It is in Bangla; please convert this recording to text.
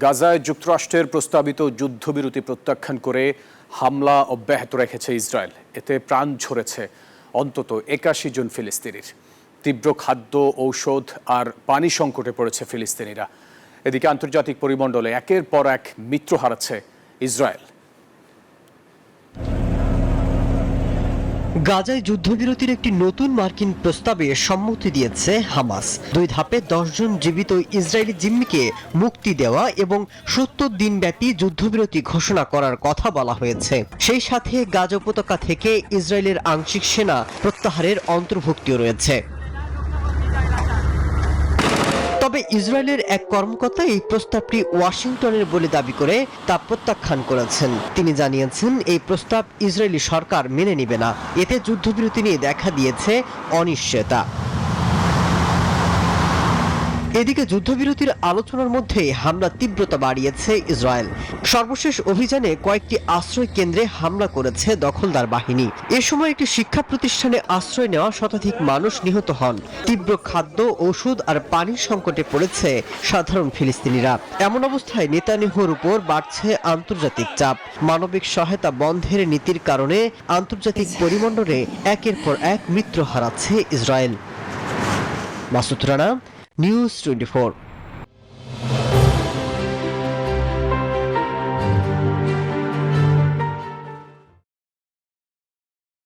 গাজায় যুক্তরাষ্ট্রের প্রস্তাবিত যুদ্ধবিরতি প্রত্যাখ্যান করে হামলা অব্যাহত রেখেছে ইসরায়েল। এতে প্রাণ ঝরেছে অন্তত ৮১ জন ফিলিস্তিনির। তীব্র খাদ্য, ঔষধ আর পানি সংকটে পড়েছে ফিলিস্তিনিরা। এদিকে আন্তর্জাতিক পরিমণ্ডলে একের পর এক মিত্র হারাচ্ছে ইসরায়েল। গাজায় যুদ্ধবিরতির একটি নতুন মার্কিন প্রস্তাবে সম্মতি দিয়েছে হামাস। ২ ধাপে ১০ জন জীবিত ইসরায়েলি জিম্মিকে মুক্তি দেওয়া এবং ৭০ দিনব্যাপী যুদ্ধবিরতি ঘোষণা করার কথা বলা হয়েছে। সেই সাথে গাজা উপত্যকা থেকে ইসরায়েলের আংশিক সেনা প্রত্যাহারের অন্তর্ভুক্তিও রয়েছে। তবে ইসরায়েলের এক কর্মকর্তা এই প্রস্তাবটি ওয়াশিংটনের বলে দাবি করে তা প্রত্যাখ্যান করেছেন। তিনি জানিয়েছেন, এই প্রস্তাব ইসরায়েলি সরকার মেনে নেবে না। এতে যুদ্ধবিরতি নিয়ে দেখা দিয়েছে অনিশ্চয়তা। এদিকে যুদ্ধবিরতির আলোচনার মধ্যে হামলার তীব্রতা বাড়িয়েছে ইসরায়েল। সর্বশেষ অভিযানে কয়েকটি আশ্রয় কেন্দ্রে হামলা করেছে দখলদার বাহিনী। এ সময় একটি শিক্ষা প্রতিষ্ঠানে আশ্রয় নেওয়া শতাধিক মানুষ নিহত হন। তীব্র খাদ্য, ওষুধ আর পানির সংকটে পড়েছে সাধারণ ফিলিস্তিনিরা। এমন অবস্থায় নেতানিয়াহুর উপর বাড়ছে আন্তর্জাতিক চাপ। মানবিক সহায়তা বন্ধের নীতির কারণে আন্তর্জাতিক পরিমণ্ডলে একের পর এক মিত্র হারাচ্ছে ইসরায়েল। মাসুদ রানা, নিউজ 24।